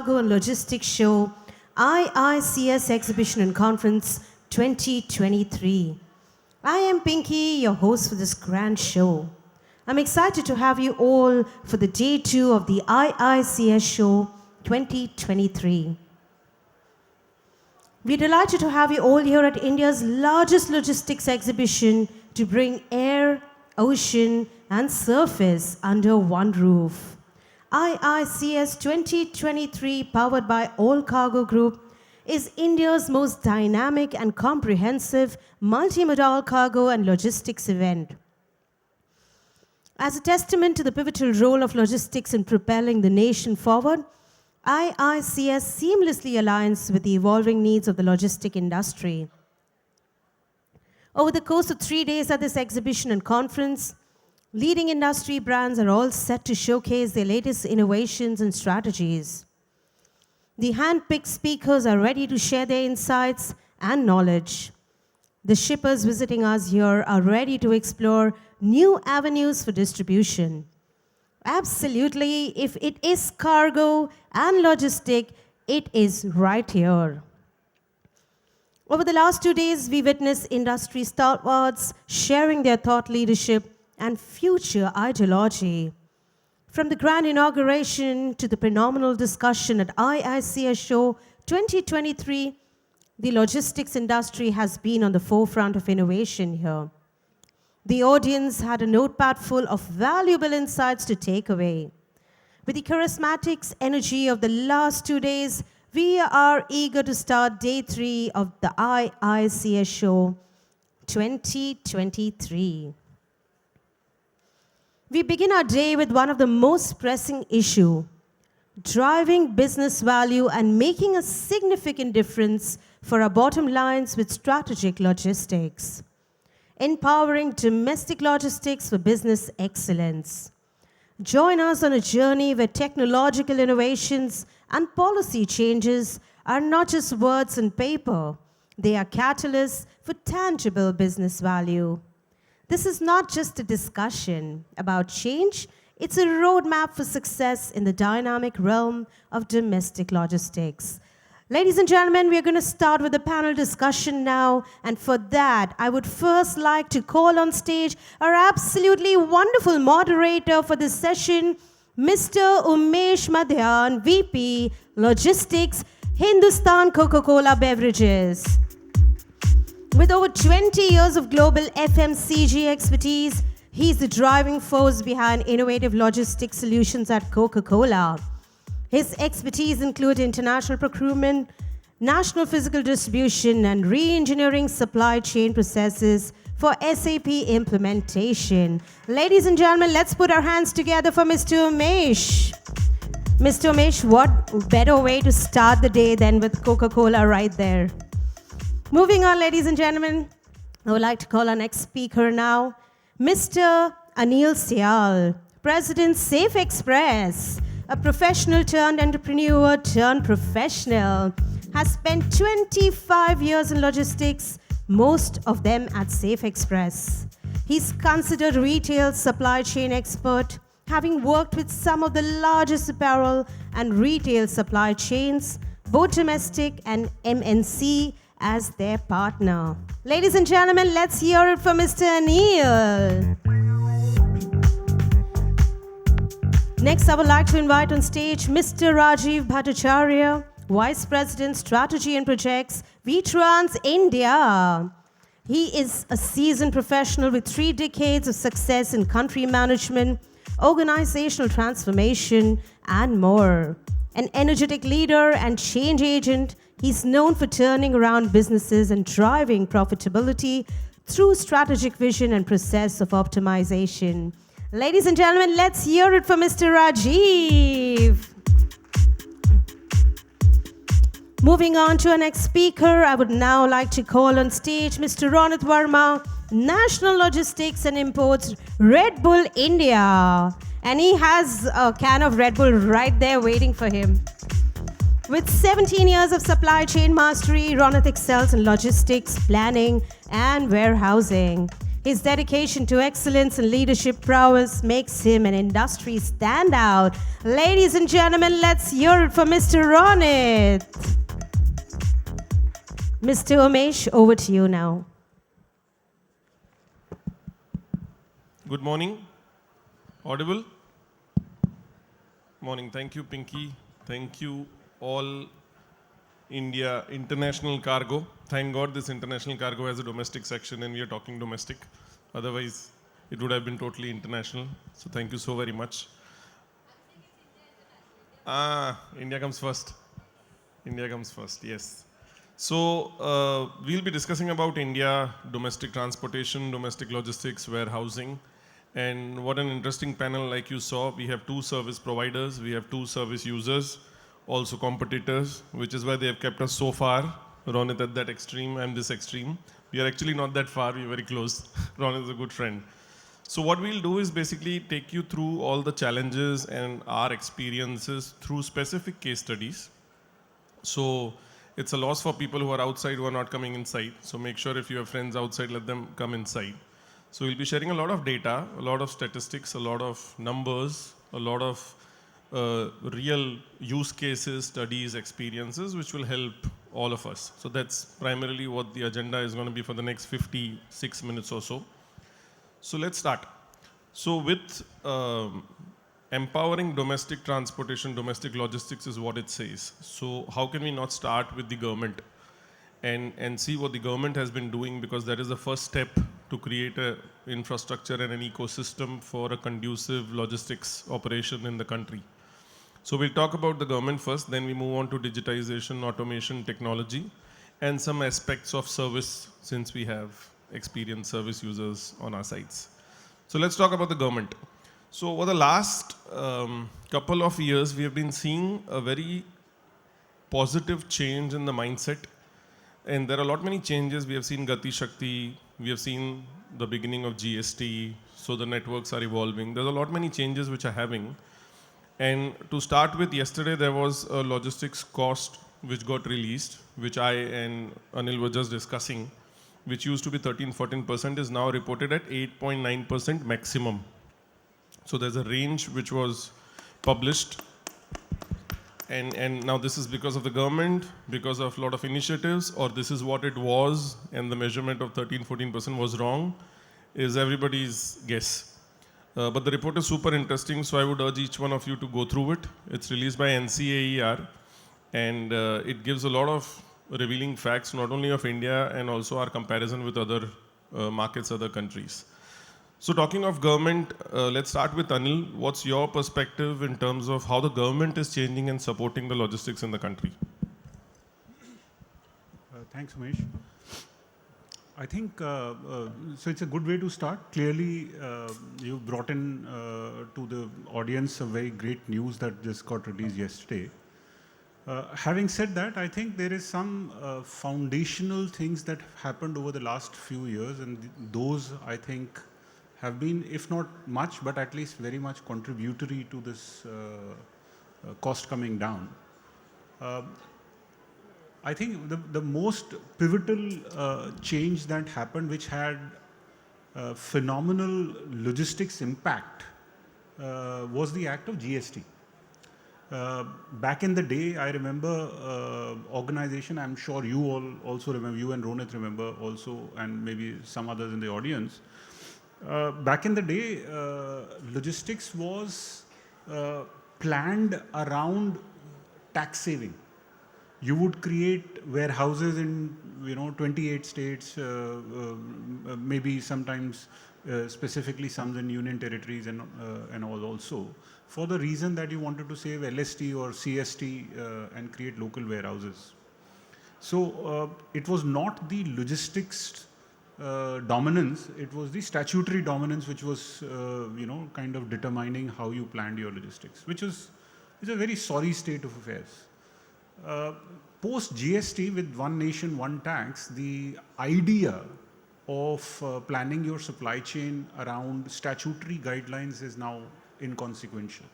Cargo and Logistics Show, IICS Exhibition and Conference 2023. I am Pinky, your host for this grand show. I'm excited to have you all for the day 2 of the IICS Show 2023. We're delighted to have you all here at India's largest logistics exhibition to bring air, ocean, and surface under one roof. IICS 2023, powered by All Cargo Group, is India's most dynamic and comprehensive multimodal cargo and logistics event. As a testament to the pivotal role of logistics in propelling the nation forward, IICS seamlessly aligns with the evolving needs of the logistic industry. Over the course of 3 days at this exhibition and conference, leading industry brands are all set to showcase their latest innovations and strategies. The hand-picked speakers are ready to share their insights and knowledge. The shippers visiting us here are ready to explore new avenues for distribution. Absolutely, if it is cargo and logistic, it is right here. Over the last 2 days, we witnessed industry stalwarts sharing their thought leadership and future ideology. From the grand inauguration to the phenomenal discussion at IICS Show 2023, the logistics industry has been on the forefront of innovation here. The audience had a notepad full of valuable insights to take away. With the charismatic energy of the last 2 days, we are eager to start day 3 of the IICS Show 2023. We begin our day with one of the most pressing issues: driving business value and making a significant difference for our bottom lines with strategic logistics. Empowering domestic logistics for business excellence. Join us on a journey where technological innovations and policy changes are not just words on paper, they are catalysts for tangible business value. This is not just a discussion about change, it's a roadmap for success in the dynamic realm of domestic logistics. Ladies and gentlemen, we are going to start with the panel discussion now, and for that, I would first like to call on stage our absolutely wonderful moderator for this session, Mr. Umesh Madhyan, VP, Logistics, Hindustan Coca-Cola Beverages. With over 20 years of global FMCG expertise, he's the driving force behind innovative logistics solutions at Coca-Cola. His expertise include international procurement, national physical distribution, and re-engineering supply chain processes for SAP implementation. Ladies and gentlemen, let's put our hands together for Mr. Umesh. Mr. Umesh, what better way to start the day than with Coca-Cola right there? Moving on, ladies and gentlemen, I would like to call our next speaker now, Mr. Anil Syal, President Safe Express, a professional turned entrepreneur turned professional, has spent 25 years in logistics, most of them at Safe Express. He's considered retail supply chain expert, having worked with some of the largest apparel and retail supply chains, both domestic and MNC, as their partner. Ladies and gentlemen, let's hear it from Mr. Anil. Next, I would like to invite on stage Mr. Rajiv Bhattacharya, Vice President, Strategy and Projects, VTrans India. He is a seasoned professional with 3 decades of success in country management, organizational transformation, and more. An energetic leader and change agent, he's known for turning around businesses and driving profitability through strategic vision and process of optimization. Ladies and gentlemen, let's hear it from Mr. Rajiv. Moving on to our next speaker, I would now like to call on stage Mr. Ronit Verma, National Logistics and Imports, Red Bull India. And he has a can of Red Bull right there waiting for him. With 17 years of supply chain mastery, Ronit excels in logistics, planning, and warehousing. His dedication to excellence and leadership prowess makes him an industry standout. Ladies and gentlemen, let's hear it for Mr. Ronit. Mr. Umesh, over to you now. Good morning. Audible? Morning. Thank you, Pinky. Thank you, all India International Cargo. Thank God this International Cargo has a domestic section and we are talking domestic. Otherwise, it would have been totally international. So thank you so very much. India comes first. India comes first, yes. So we'll be discussing about India, domestic transportation, domestic logistics, warehousing. And what an interesting panel, like you saw. We have two service providers, we have two service users, also competitors, which is why they have kept us so far. Ronit at that extreme, I'm this extreme. We are actually not that far, we're very close. Ronit is a good friend. So what we'll do is basically take you through all the challenges and our experiences through specific case studies. So it's a loss for people who are outside who are not coming inside. So make sure if you have friends outside, let them come inside. So we'll be sharing a lot of data, a lot of statistics, a lot of numbers, a lot of real use cases, studies, experiences, which will help all of us. So that's primarily what the agenda is going to be for the next 56 minutes or so. So let's start. So with empowering domestic transportation, domestic logistics is what it says. So how can we not start with the government and see what the government has been doing, because that is the first step to create an infrastructure and an ecosystem for a conducive logistics operation in the country. So we'll talk about the government first, then we move on to digitization, automation, technology, and some aspects of service, since we have experienced service users on our sites. So let's talk about the government. So over the last couple of years, we have been seeing a very positive change in the mindset. And there are a lot many changes. We have seen Gati Shakti, we have seen the beginning of GST, so the networks are evolving. There's a lot many changes which are having. And to start with, yesterday there was a logistics cost which got released, which I and Anil were just discussing, which used to be 13-14%, is now reported at 8.9% maximum. So there's a range which was published. And now this is because of the government, because of a lot of initiatives, or this is what it was, and the measurement of 13-14% was wrong, is everybody's guess. But the report is super interesting, so I would urge each one of you to go through it. It's released by NCAER, and it gives a lot of revealing facts, not only of India, and also our comparison with other markets, other countries. So talking of government, let's start with Anil. What's your perspective in terms of how the government is changing and supporting the logistics in the country? Thanks, Umesh. I think, so it's a good way to start. Clearly, you brought in to the audience a very great news that just got released yesterday. Having said that, I think there is some foundational things that happened over the last few years, and those, I think, have been, if not much, but at least very much contributory to this cost coming down. I think the most pivotal change that happened, which had phenomenal logistics impact, was the act of GST. Back in the day, I remember organization, I'm sure you all also remember, you and Ronit remember also, and maybe some others in the audience. Back in the day, logistics was planned around tax saving. You would create warehouses in 28 states, maybe sometimes specifically some in union territories and all also, for the reason that you wanted to save LST or CST and create local warehouses. So it was not the logistics dominance, it was the statutory dominance which was, kind of determining how you planned your logistics, which is a very sorry state of affairs. Post GST with one nation, one tax, the idea of planning your supply chain around statutory guidelines is now inconsequential.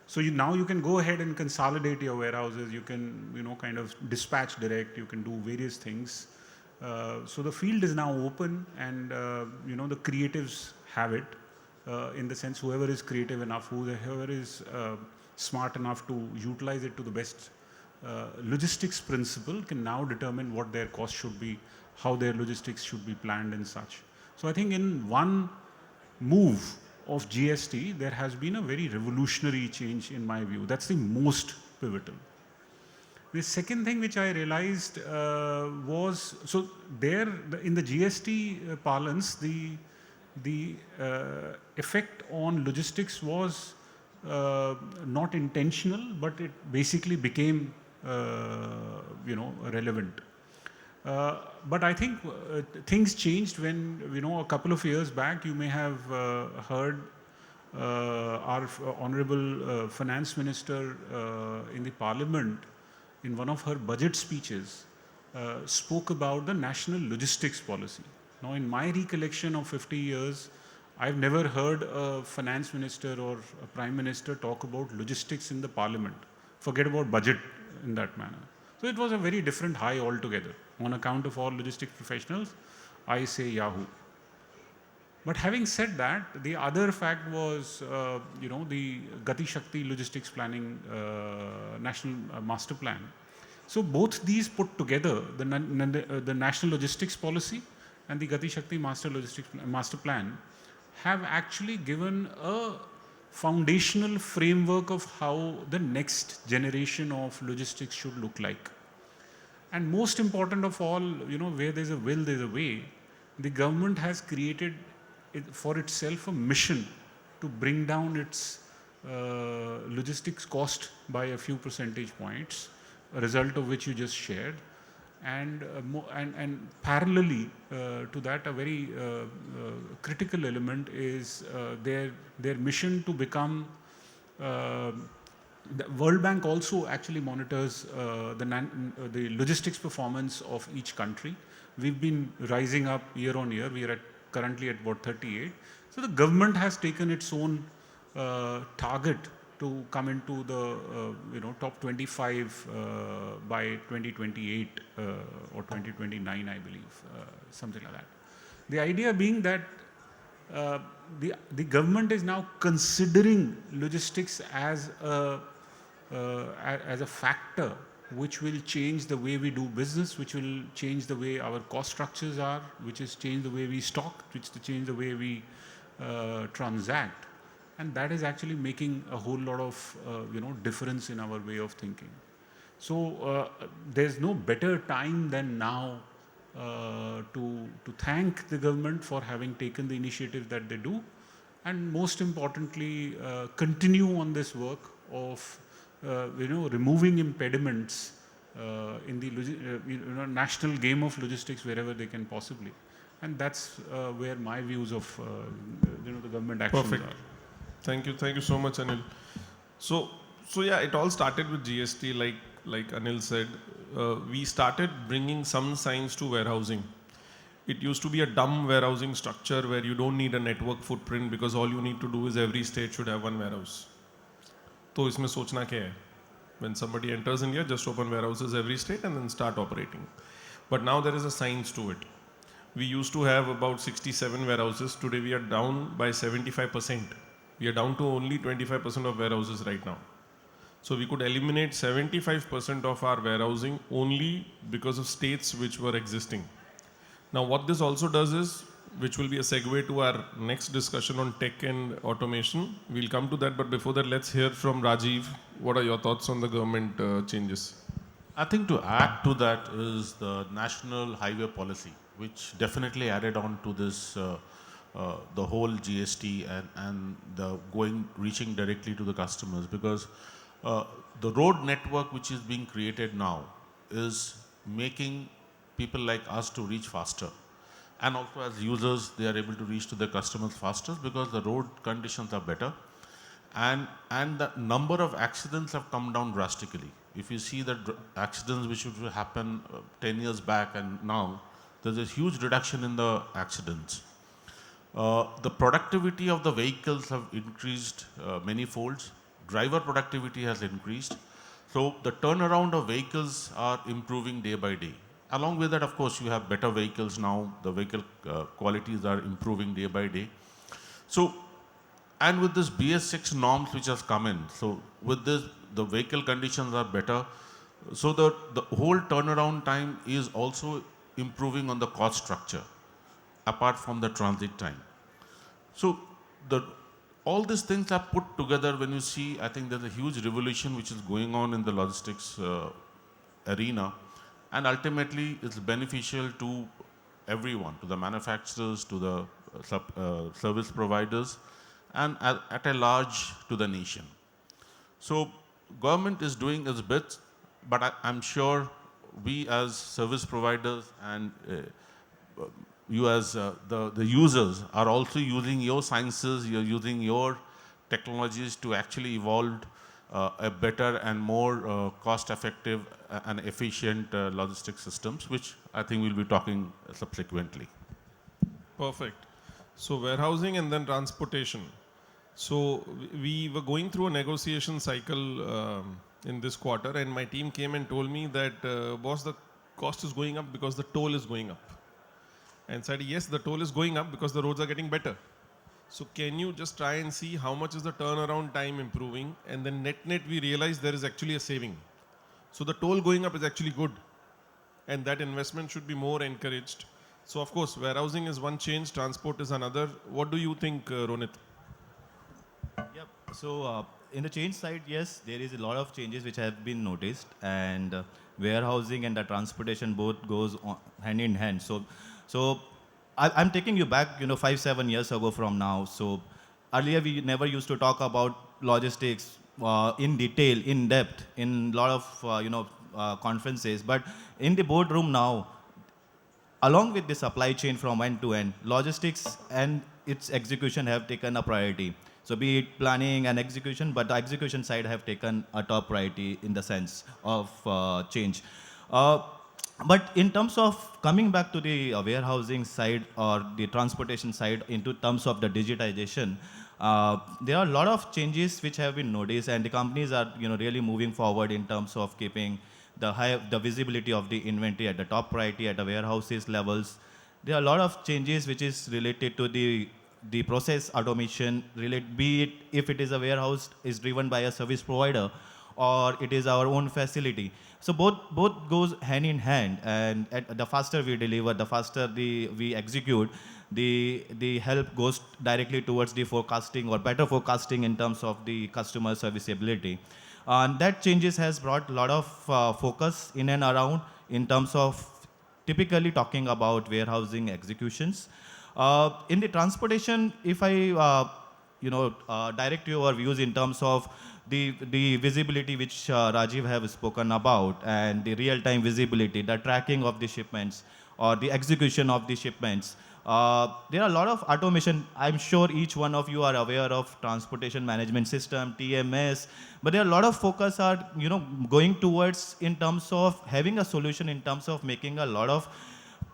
So now you can go ahead and consolidate your warehouses, you can, kind of dispatch direct, you can do various things. So the field is now open, and the creatives have it. In the sense, whoever is creative enough, whoever is smart enough to utilize it to the best logistics principle, can now determine what their cost should be, how their logistics should be planned and such. So I think in one move of GST, there has been a very revolutionary change in my view. That's the most pivotal. The second thing which I realized was, so there in the GST parlance, the effect on logistics was not intentional, but it basically became relevant. But I think things changed when, a couple of years back, you may have heard our Honorable Finance Minister in the Parliament, in one of her budget speeches, spoke about the national logistics policy. Now, in my recollection of 50 years, I've never heard a finance minister or a prime minister talk about logistics in the Parliament. Forget about budget in that manner. So it was a very different high altogether. On account of all logistics professionals, I say Yahoo. But having said that, the other fact was, the Gati Shakti Logistics Planning National Master Plan. So both these put together, the National Logistics Policy and the Gati Shakti Master Plan, have actually given a foundational framework of how the next generation of logistics should look like. And most important of all, where there's a will, there's a way. The government has created for itself a mission to bring down its logistics cost by a few percentage points, a result of which you just shared. And parallelly to that, a very critical element is their mission to become. The World Bank also actually monitors the logistics performance of each country. We've been rising up year on year. We are currently at about 38. So the government has taken its own target to come into the top 25 by 2028 or 2029, I believe, something like that. The idea being that the government is now considering logistics as a factor which will change the way we do business, which will change the way our cost structures are, which is change the way we stock, which to change the way we transact. And that is actually making a whole lot of difference in our way of thinking. So there's no better time than now to thank the government for having taken the initiative that they do, and most importantly, continue on this work of removing impediments in the national game of logistics wherever they can possibly. And that's where my views of the government actions Perfect. are. Thank you so much, Anil. So yeah, it all started with GST, like Anil said. We started bringing some science to warehousing. It used to be a dumb warehousing structure where you don't need a network footprint because all you need to do is every state should have one warehouse. तो इसमें सोचना क्या है? When somebody enters India, just open warehouses every state and then start operating. But now there is a science to it. We used to have about 67 warehouses. Today we are down by 75%. We are down to only 25% of warehouses right now. So we could eliminate 75% of our warehousing only because of states which were existing. Now what this also does is, which will be a segue to our next discussion on tech and automation. We'll come to that, but before that, let's hear from Rajiv. What are your thoughts on the government changes? I think to add to that is the National Highway Policy, which definitely added on to this, the whole GST and the reaching directly to the customers, because the road network which is being created now is making people like us to reach faster. And also as users, they are able to reach to their customers faster because the road conditions are better. And the number of accidents have come down drastically. If you see the accidents which would happen 10 years back and now, there's a huge reduction in the accidents. The productivity of the vehicles have increased many folds. Driver productivity has increased. So the turnaround of vehicles are improving day by day. Along with that, of course, you have better vehicles now. The vehicle qualities are improving day by day. So, and with this BS6 norms which has come in, so with this, the vehicle conditions are better. So the whole turnaround time is also improving on the cost structure, apart from the transit time. So all these things are put together when you see, I think there's a huge revolution which is going on in the logistics arena, and ultimately it's beneficial to everyone, to the manufacturers, to the service providers, and at a large to the nation. So government is doing its bit, but I'm sure we as service providers and you as the users are also using your sciences, you're using your technologies to actually evolve a better and more cost-effective and efficient logistics systems, which I think we'll be talking subsequently. Perfect. So warehousing and then transportation. So we were going through a negotiation cycle in this quarter, and my team came and told me that, boss, the cost is going up because the toll is going up. And said, yes, the toll is going up because the roads are getting better. So can you just try and see how much is the turnaround time improving? And then net we realize there is actually a saving. So the toll going up is actually good. And that investment should be more encouraged. So of course, warehousing is one change, transport is another. What do you think, Ronit? Yep. So in the change side, yes, there is a lot of changes which have been noticed, and warehousing and the transportation both goes hand in hand. So I'm taking you back, 5-7 years ago from now. So earlier we never used to talk about logistics in detail, in depth, in a lot of conferences. But in the boardroom now, along with the supply chain from end to end, logistics and its execution have taken a priority. So be it planning and execution, but the execution side have taken a top priority in the sense of change. But in terms of coming back to the warehousing side or the transportation side into terms of the digitization, there are a lot of changes which have been noticed, and the companies are really moving forward in terms of keeping the visibility of the inventory at the top priority at the warehouses levels. There are a lot of changes which is related to the process automation, be it if it is a warehouse is driven by a service provider or it is our own facility. So both goes hand in hand, and the faster we deliver, the faster we execute, the help goes directly towards the forecasting or better forecasting in terms of the customer serviceability. And that changes has brought a lot of focus in and around in terms of typically talking about warehousing executions. In the transportation, if I direct your views in terms of the visibility which Rajiv have spoken about, and the real-time visibility, the tracking of the shipments or the execution of the shipments. There are a lot of automation. I'm sure each one of you are aware of transportation management system, TMS, but there are a lot of focus are going towards in terms of having a solution in terms of making a lot of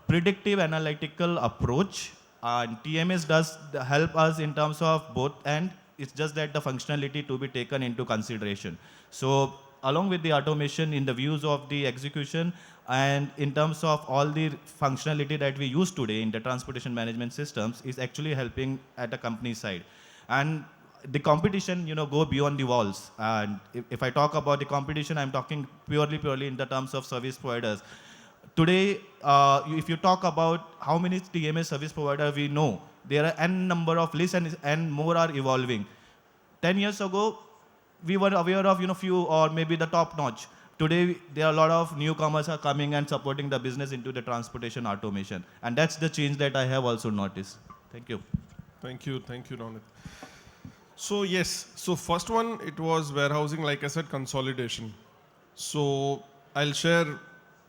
predictive analytical approach. And TMS does help us in terms of both, and it's just that the functionality to be taken into consideration. So along with the automation in the views of the execution and in terms of all the functionality that we use today in the transportation management systems is actually helping at the company side. And the competition, go beyond the walls. And if I talk about the competition, I'm talking purely in the terms of service providers. Today, if you talk about how many TMS service providers we know, there are n number of lists and more are evolving. 10 years ago, we were aware of few or maybe the top notch. Today, there are a lot of newcomers are coming and supporting the business into the transportation automation. And that's the change that I have also noticed. Thank you. Thank you, Ronit. So yes, so first one, it was warehousing, like I said, consolidation. So I'll share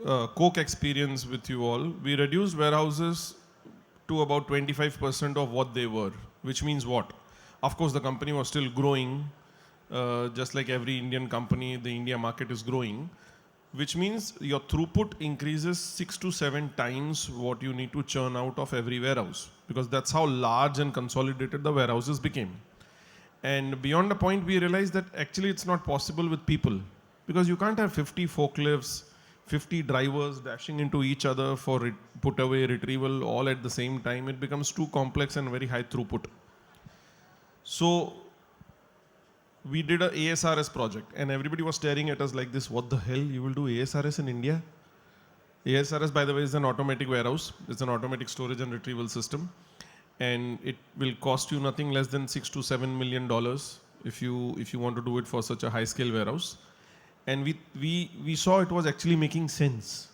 Coke experience with you all. We reduced warehouses to about 25% of what they were, which means what? Of course, the company was still growing, just like every Indian company, the India market is growing, which means your throughput increases 6 to 7 times what you need to churn out of every warehouse, because that's how large and consolidated the warehouses became. And beyond a point, we realized that actually it's not possible with people, because you can't have 50 forklifts, 50 drivers dashing into each other for put away retrieval all at the same time, it becomes too complex and very high throughput. So we did a ASRS project and everybody was staring at us like this, what the hell, you will do ASRS in India? ASRS, by the way, is an automatic warehouse. It's an automatic storage and retrieval system. And it will cost you nothing less than $6 to $7 million if you want to do it for such a high scale warehouse. And we saw it was actually making sense.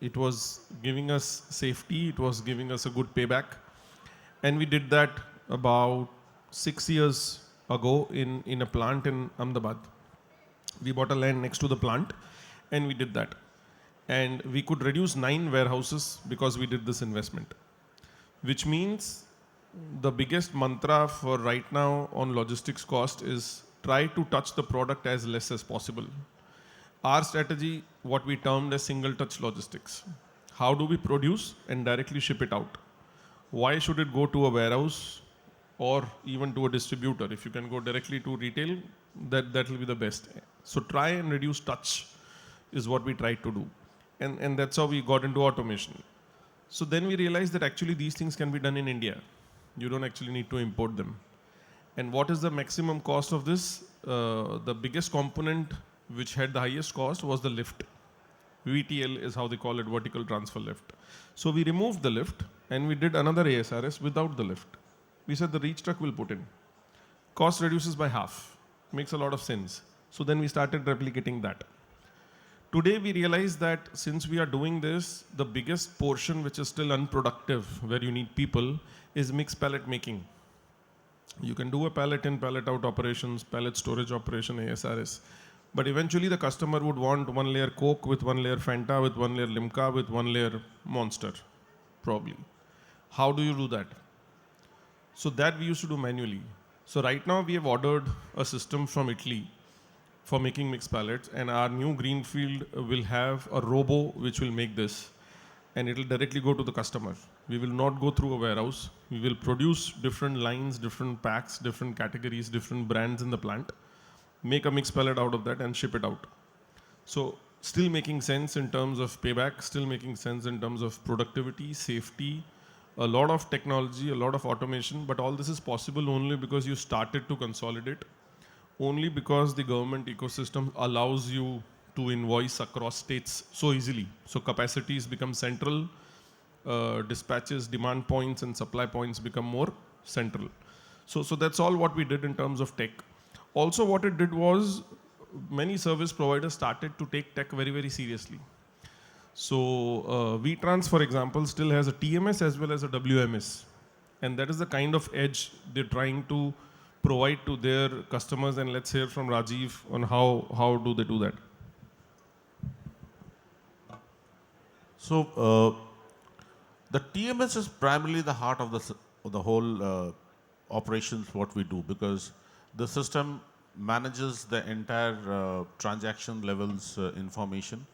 It was giving us safety, it was giving us a good payback. And we did that about 6 years ago in a plant in Ahmedabad. We bought a land next to the plant and we did that. And we could reduce 9 warehouses because we did this investment. Which means the biggest mantra for right now on logistics cost is try to touch the product as less as possible. Our strategy, what we termed as single touch logistics. How do we produce and directly ship it out? Why should it go to a warehouse or even to a distributor? If you can go directly to retail, that will be the best. So try and reduce touch is what we tried to do. And that's how we got into automation. So then we realized that actually these things can be done in India. You don't actually need to import them. And what is the maximum cost of this? The biggest component which had the highest cost was the lift. VTL is how they call it, vertical transfer lift. So we removed the lift and we did another ASRS without the lift. We said the reach truck will put in. Cost reduces by half. Makes a lot of sense. So then we started replicating that. Today we realize that since we are doing this, the biggest portion which is still unproductive, where you need people, is mixed pallet making. You can do a pallet in, pallet out operations, pallet storage operation, ASRS. But eventually the customer would want one layer Coke with one layer Fanta, with one layer Limca, with one layer Monster, probably. How do you do that? So that we used to do manually. So right now we have ordered a system from Italy for making mixed pallets, and our new greenfield will have a robo which will make this, and it will directly go to the customer. We will not go through a warehouse. We will produce different lines, different packs, different categories, different brands in the plant, make a mixed pallet out of that and ship it out. So still making sense in terms of payback, still making sense in terms of productivity, safety, a lot of technology, a lot of automation, but all this is possible only because you started to consolidate, only because the government ecosystem allows you to invoice across states so easily. So capacities become central, dispatches, demand points and supply points become more central. So that's all what we did in terms of tech. Also what it did was many service providers started to take tech very, very seriously. So VTrans, for example, still has a TMS as well as a WMS. And that is the kind of edge they're trying to provide to their customers. And let's hear from Rajiv on how do they do that. So the TMS is primarily the heart of the whole operations what we do, because the system manages the entire transaction levels information,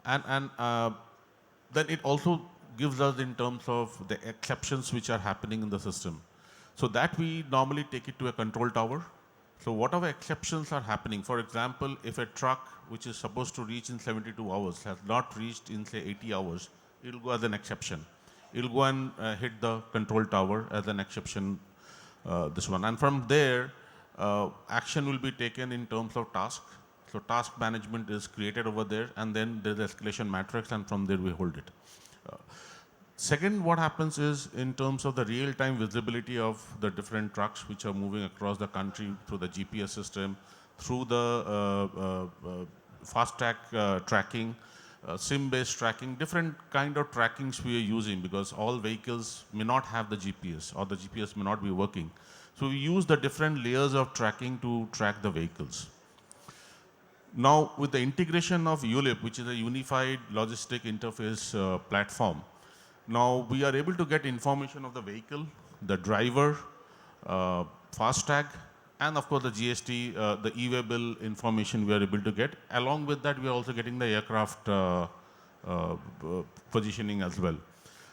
and then it also gives us in terms of the exceptions which are happening in the system. So that we normally take it to a control tower. So whatever exceptions are happening, for example, if a truck which is supposed to reach in 72 hours has not reached in say 80 hours, it will go as an exception. It will go and hit the control tower as an exception, this one. And from there, action will be taken in terms of task. So task management is created over there, and then there's escalation matrix, and from there we hold it. Second, what happens is in terms of the real-time visibility of the different trucks which are moving across the country through the GPS system, through the fast-track tracking, SIM-based tracking, different kind of trackings we are using, because all vehicles may not have the GPS or the GPS may not be working. So we use the different layers of tracking to track the vehicles. Now, with the integration of ULIP, which is a unified logistic interface platform, now we are able to get information of the vehicle, the driver, FASTag, and of course the GST, the e-way bill information we are able to get. Along with that, we are also getting the aircraft positioning as well.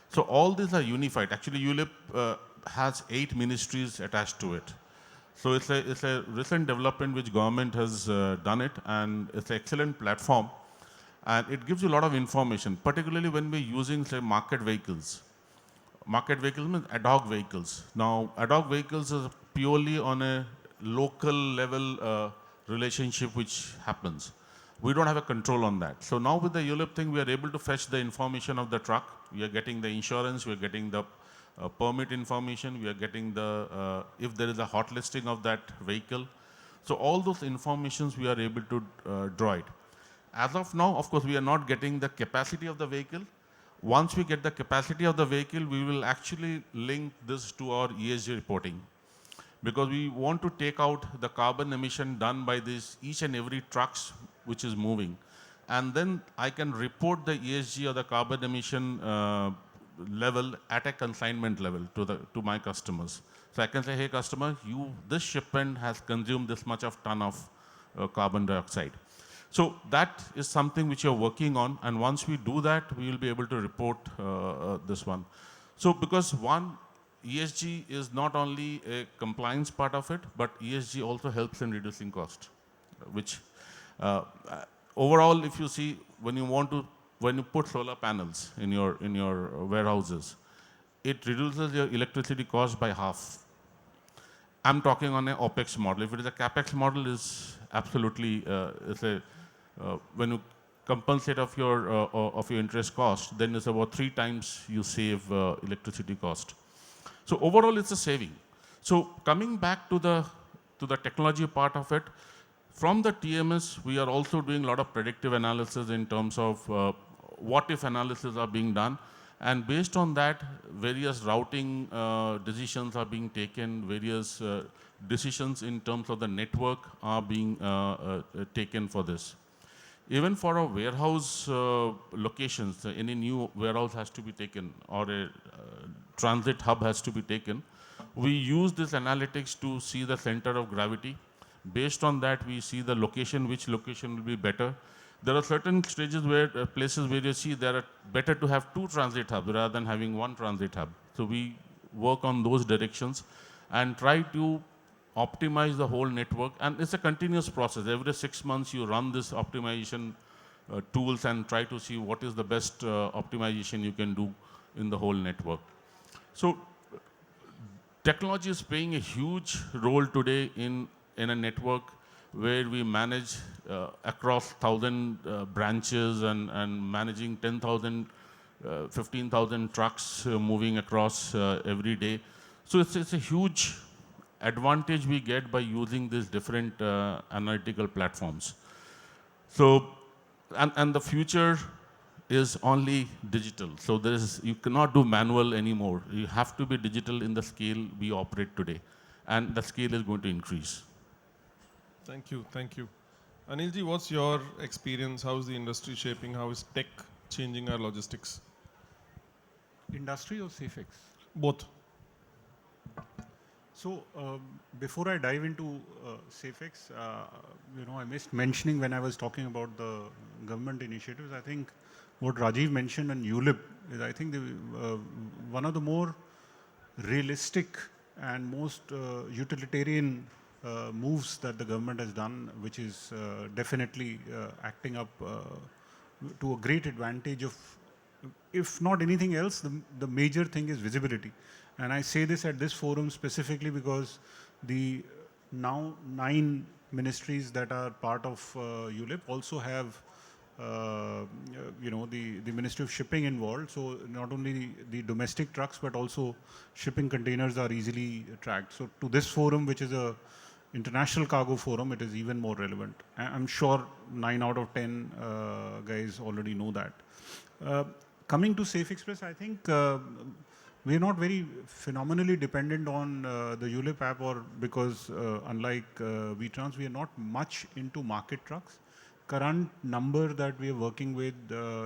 So all these are unified. Actually, ULIP has 8 ministries attached to it. So it's a recent development which government has done it, and it's an excellent platform. And it gives you a lot of information, particularly when we're using, say, market vehicles. Market vehicles means ad hoc vehicles. Now, ad hoc vehicles is purely on a local level relationship which happens. We don't have a control on that. So now with the ULIP thing, we are able to fetch the information of the truck. We are getting the insurance, we are getting the permit information, we are getting the, if there is a hot listing of that vehicle. So all those informations we are able to draw it. As of now, of course, we are not getting the capacity of the vehicle. Once we get the capacity of the vehicle, we will actually link this to our ESG reporting, because we want to take out the carbon emission done by this each and every trucks which is moving. And then I can report the ESG or the carbon emission level at a consignment level to my customers. So I can say, hey customer, this shipment has consumed this much of ton of carbon dioxide. So that is something which you're working on, and once we do that, we will be able to report this one. So because one, ESG is not only a compliance part of it, but ESG also helps in reducing cost, which overall, if you see, when you put solar panels in your warehouses, it reduces your electricity cost by half. I'm talking on an OPEX model. If it is a CAPEX model, is absolutely when you compensate of your interest cost, then it's about 3 times you save electricity cost. So overall, it's a saving. So coming back to the technology part of it, from the TMS, we are also doing a lot of predictive analysis in terms of what if analysis are being done. And based on that, various routing decisions are being taken, various decisions in terms of the network are being taken for this. Even for our warehouse locations, any new warehouse has to be taken, or a transit hub has to be taken. We use this analytics to see the center of gravity. Based on that, we see the location, which location will be better. There are certain stages where places where you see there are better to have 2 transit hubs rather than having 1 transit hub. So we work on those directions and try to optimize the whole network. And it's a continuous process. Every 6 months you run this optimization tools and try to see what is the best optimization you can do in the whole network. So technology is playing a huge role today in a network where we manage across 1,000 branches and managing 10,000, 15,000 trucks moving across every day. So it's a huge advantage we get by using these different analytical platforms. So, and the future is only digital. So you cannot do manual anymore. You have to be digital in the scale we operate today. And the scale is going to increase. Thank you, thank you. Anilji, what's your experience? How is the industry shaping? How is tech changing our logistics? Industry or SafeX? Both. So before I dive into SafeX, I missed mentioning when I was talking about the government initiatives. I think what Rajiv mentioned on ULIP is, I think, one of the more realistic and most utilitarian moves that the government has done, which is definitely acting up to a great advantage of, if not anything else, the major thing is visibility. And I say this at this forum specifically because the now 9 ministries that are part of ULIP also have the Ministry of Shipping involved. So not only the domestic trucks, but also shipping containers are easily tracked. So to this forum, which is a international cargo forum, it is even more relevant. I'm sure 9 out of 10 guys already know that. Coming to Safe Express, I think we're not very phenomenally dependent on the ULIP app, or because unlike VTrans, we are not much into market trucks. Current number that we are working with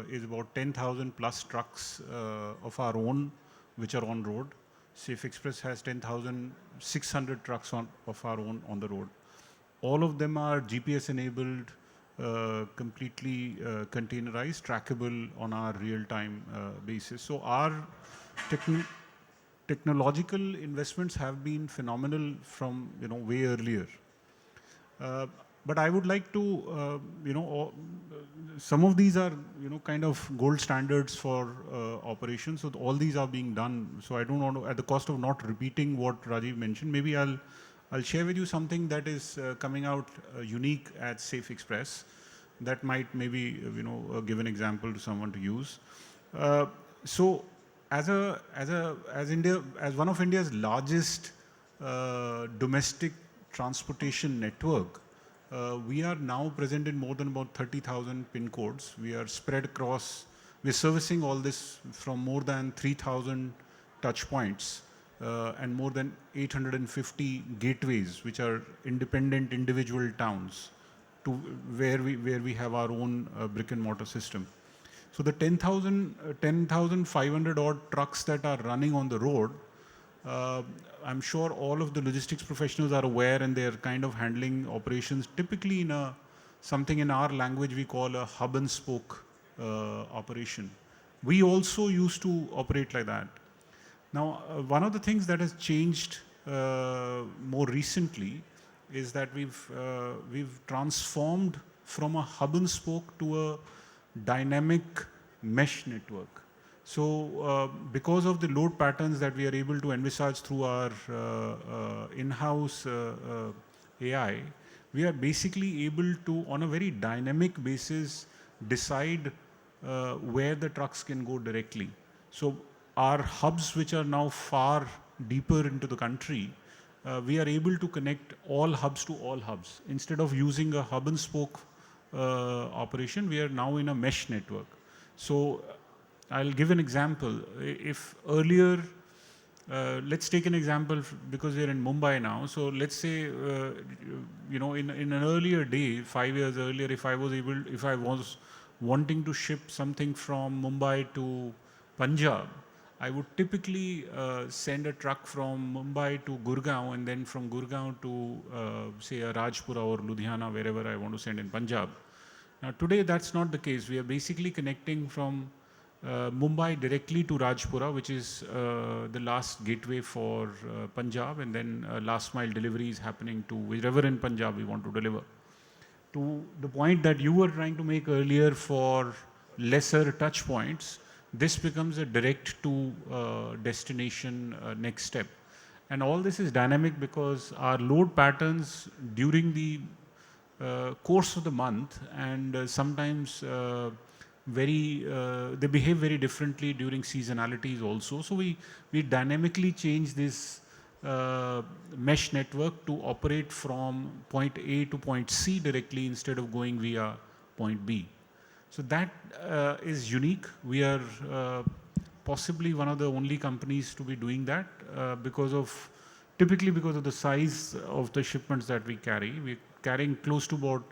is about 10,000 plus trucks of our own, which are on road. Safe Express has 10,600 trucks of our own on the road. All of them are GPS enabled, completely containerized, trackable on our real-time basis. So our technological investments have been phenomenal from way earlier. but I would like to, some of these are, kind of gold standards for operations. So all these are being done. So I don't want to, at the cost of not repeating what Rajiv mentioned, maybe I'll share with you something that is coming out unique at Safe Express that might maybe, give an example to someone to use. So as one of India's largest domestic transportation network, we are now present in more than about 30,000 pin codes. We are spread across, we're servicing all this from more than 3,000 touch points and more than 850 gateways, which are independent individual towns to where we have our own brick and mortar system. So the 10,500 odd trucks that are running on the road, I'm sure all of the logistics professionals are aware, and they're kind of handling operations typically in something in our language we call a hub and spoke operation. We also used to operate like that. Now, one of the things that has changed more recently is that we've transformed from a hub and spoke to a dynamic mesh network. So because of the load patterns that we are able to envisage through our in-house AI, we are basically able to, on a very dynamic basis, decide where the trucks can go directly. So our hubs, which are now far deeper into the country, we are able to connect all hubs to all hubs. Instead of using a hub and spoke operation, we are now in a mesh network. So I'll give an example. If earlier, let's take an example because we're in Mumbai now. So let's say, in an earlier day, 5 years earlier, if I was wanting to ship something from Mumbai to Punjab, I would typically send a truck from Mumbai to Gurgaon, and then from Gurgaon to, say, Rajpura or Ludhiana, wherever I want to send in Punjab. Now, today, that's not the case. We are basically connecting from Mumbai directly to Rajpura, which is the last gateway for Punjab, and then last mile delivery is happening to wherever in Punjab we want to deliver. To the point that you were trying to make earlier for lesser touch points, this becomes a direct to destination next step. And all this is dynamic because our load patterns during the course of the month, and sometimes they behave very differently during seasonalities also. So we dynamically change this mesh network to operate from point A to point C directly instead of going via point B. So that is unique. We are possibly one of the only companies to be doing that typically because of the size of the shipments that we carry. We're carrying close to about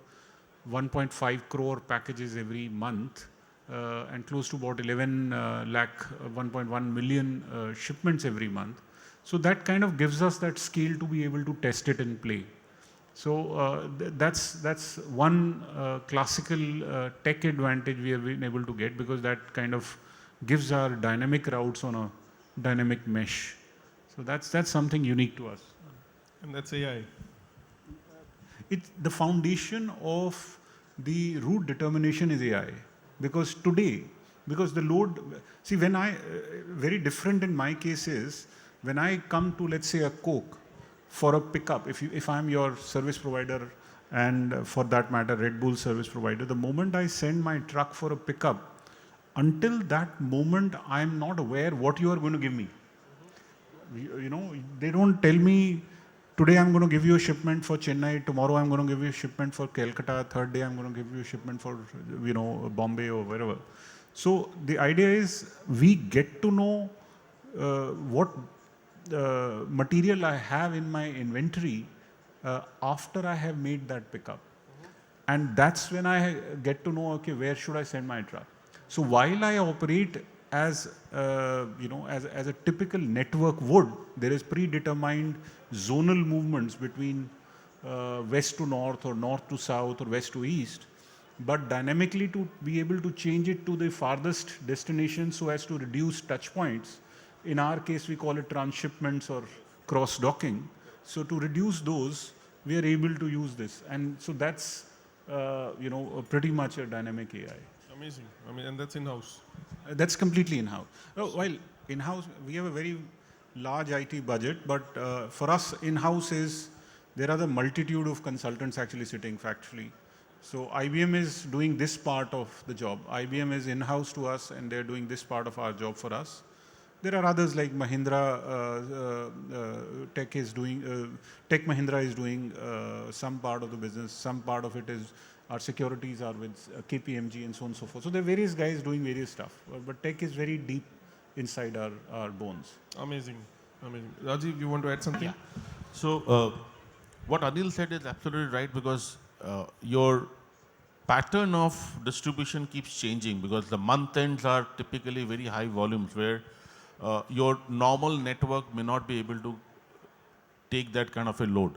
1.5 crore packages every month and close to about 1.1 million shipments every month. So that kind of gives us that scale to be able to test it and play. So that's one classical tech advantage we have been able to get, because that kind of gives our dynamic routes on a dynamic mesh. So that's something unique to us. And that's AI. It's the foundation of the route determination is AI. Because today, the load, see, very different in my case is, when I come to, let's say, a Coke for a pickup, if I'm your service provider, and for that matter, Red Bull service provider, the moment I send my truck for a pickup, until that moment, I'm not aware what you are going to give me. They don't tell me, today I'm going to give you a shipment for Chennai, tomorrow I'm going to give you a shipment for Calcutta, third day I'm going to give you a shipment for, Bombay or wherever. So the idea is we get to know what material I have in my inventory after I have made that pickup. And that's when I get to know, okay, where should I send my truck? So while I operate as a typical network would, there is predetermined zonal movements between west to north or north to south or west to east, but dynamically to be able to change it to the farthest destination so as to reduce touch points. In our case, we call it transshipments or cross-docking. So to reduce those, we are able to use this. And so that's, pretty much a dynamic AI. Amazing. I mean, and that's in-house. That's completely in-house. While in-house, we have a very large IT budget, but for us, in-house is, there are the multitude of consultants actually sitting factually. So IBM is doing this part of the job. IBM is in-house to us, and they're doing this part of our job for us. There are others like Mahindra, Tech is doing, Tech Mahindra is doing some part of the business. Some part of it is our securities are with KPMG and so on and so forth. So there are various guys doing various stuff, but tech is very deep inside our bones. Amazing. Amazing. Rajiv, you want to add something? So what Anil said is absolutely right, because your pattern of distribution keeps changing, because the month ends are typically very high volumes where your normal network may not be able to take that kind of a load.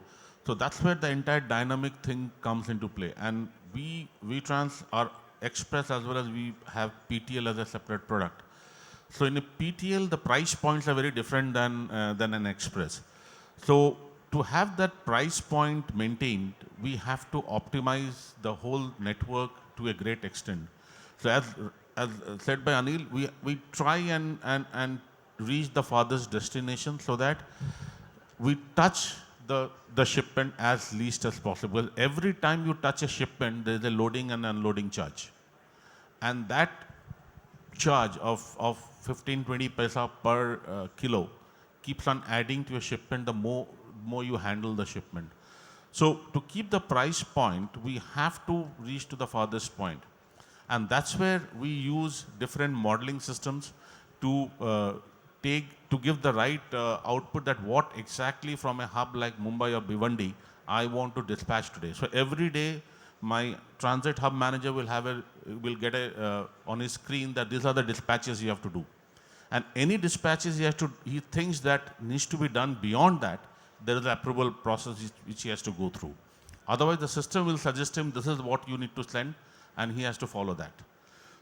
So that's where the entire dynamic thing comes into play. And VTrans are Express as well as we have PTL as a separate product. So in a PTL, the price points are very different than an Express. So to have that price point maintained, we have to optimize the whole network to a great extent. So as said by Anil, we try and reach the farthest destination so that we touch the shipment as least as possible. Every time you touch a shipment, there is a loading and unloading charge. And that charge of 15-20 paisa per kilo keeps on adding to your shipment the more you handle the shipment. So to keep the price point, we have to reach to the farthest point. And that's where we use different modeling systems to give the right output, that what exactly from a hub like Mumbai or Bhiwandi I want to dispatch today. So every day my transit hub manager will get on his screen that these are the dispatches you have to do. And any dispatches he thinks that needs to be done beyond that, there is an approval process which he has to go through. Otherwise the system will suggest him this is what you need to send, and he has to follow that.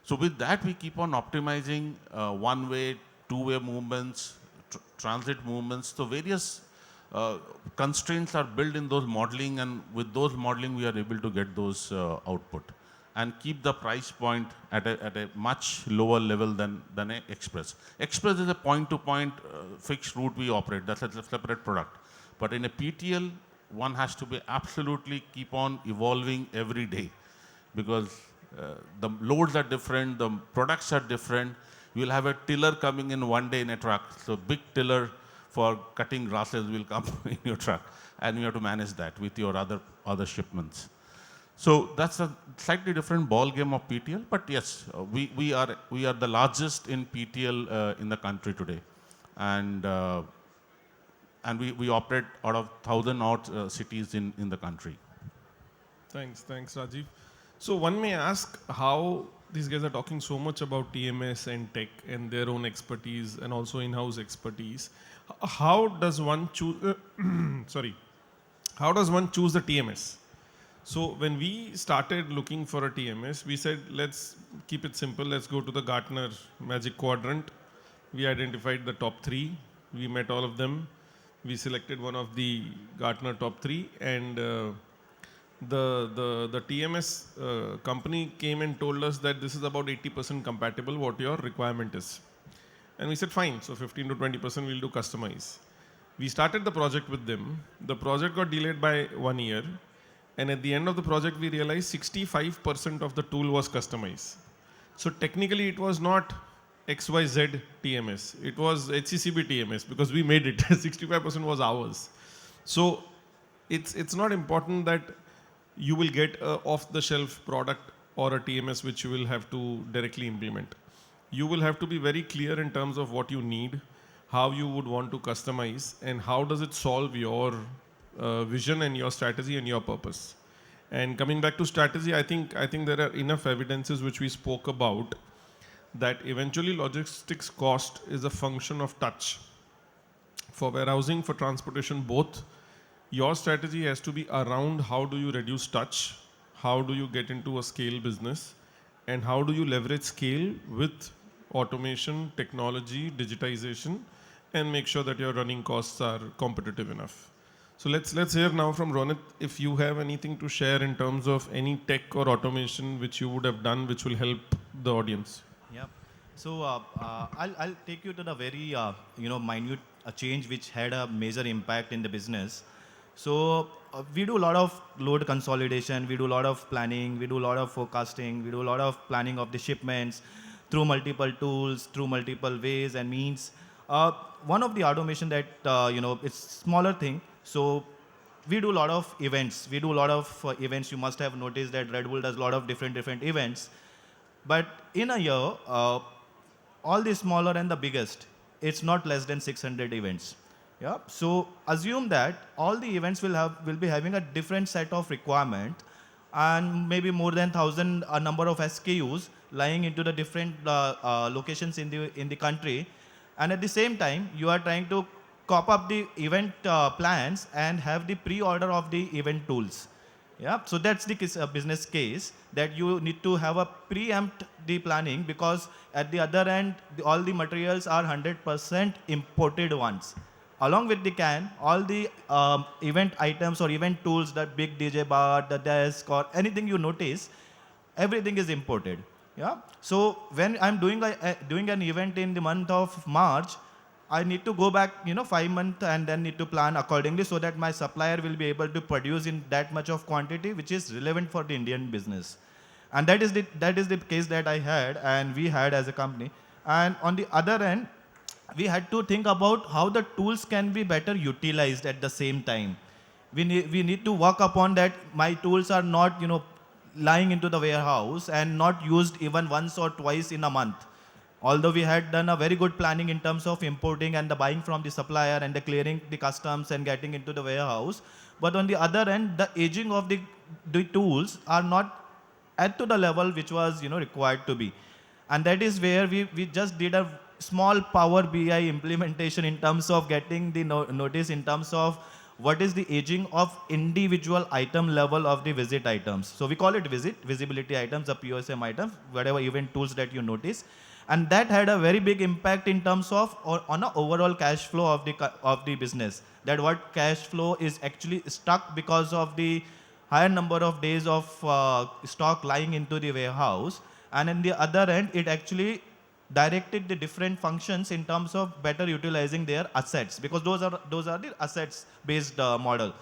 So with that we keep on optimizing one-way, two-way movements, transit movements. So various constraints are built in those modeling, and with those modeling we are able to get those output and keep the price point at a much lower level than an Express. Express is a point-to-point fixed route we operate. That's a separate product. But in a PTL, one has to be absolutely keep on evolving every day, because the loads are different, the products are different. You will have a tiller coming in one day in a truck. So big tiller for cutting grasses will come in your truck, and you have to manage that with your other shipments. So that's a slightly different ball game of PTL. But yes, we are the largest in PTL in the country today, and we operate out of 1,000 odd cities in the country. Thanks, Rajiv. So one may ask how these guys are talking so much about TMS and tech and their own expertise and also in-house expertise. How does one choose? How does one choose the TMS? So when we started looking for a TMS, we said let's keep it simple. Let's go to the Gartner Magic Quadrant. We identified the top 3. We met all of them. We selected one of the Gartner top 3, and the TMS company came and told us that this is about 80% compatible what your requirement is. And we said fine, so 15 to 20% we'll do customize. We started the project with them. The project got delayed by 1 year, and at the end of the project we realized 65% of the tool was customized. So technically it was not XYZ TMS, it was HCCB TMS, because we made it. 65% was ours. So it's not important that you will get an off-the-shelf product or a TMS which you will have to directly implement. You will have to be very clear in terms of what you need, how you would want to customize, and how does it solve your vision and your strategy and your purpose. And coming back to strategy, I think there are enough evidences which we spoke about that eventually logistics cost is a function of touch. For warehousing, for transportation, both, your strategy has to be around how do you reduce touch, how do you get into a scale business, and how do you leverage scale with automation, technology, digitization, and make sure that your running costs are competitive enough. So let's hear now from Ronit if you have anything to share in terms of any tech or automation which you would have done which will help the audience. Yeah. So I'll take you to the very minute change which had a major impact in the business. So we do a lot of load consolidation, we do a lot of planning, we do a lot of forecasting, we do a lot of planning of the shipments through multiple tools, through multiple ways and means. One of the automation that it's smaller thing. So we do a lot of events. We do a lot of events. You must have noticed that Red Bull does a lot of different events. But in a year, all the smaller and the biggest, it's not less than 600 events. Yeah. So assume that all the events will be having a different set of requirement, and maybe more than 1,000 a number of SKUs lying into the different locations in the country, and at the same time you are trying to cop up the event plans and have the pre-order of the event tools. Yeah, so that's the business case that you need to have a preempt the planning, because at the other end, all the materials are 100% imported ones. Along with the can, all the event items or event tools, the big DJ bar, the desk, or anything you notice, everything is imported. Yeah. So when I'm doing an event in the month of March, I need to go back, 5 months, and then need to plan accordingly so that my supplier will be able to produce in that much of quantity which is relevant for the Indian business. And that is the case that I had and we had as a company. And on the other end, we had to think about how the tools can be better utilized at the same time. We need to work upon that my tools are not, lying into the warehouse and not used even once or twice in a month. Although we had done a very good planning in terms of importing and the buying from the supplier and the clearing the customs and getting into the warehouse. But on the other end, the aging of the tools are not at to the level which was required to be. And that is where we just did a small Power BI implementation in terms of getting the notice in terms of what is the aging of individual item level of the visit items. So we call it visibility items, the POSM items, whatever event tools that you notice. And that had a very big impact in terms of on an overall cash flow of the business. That what cash flow is actually stuck because of the higher number of days of stock lying into the warehouse. And on the other end, it actually directed the different functions in terms of better utilizing their assets, because those are the assets based model.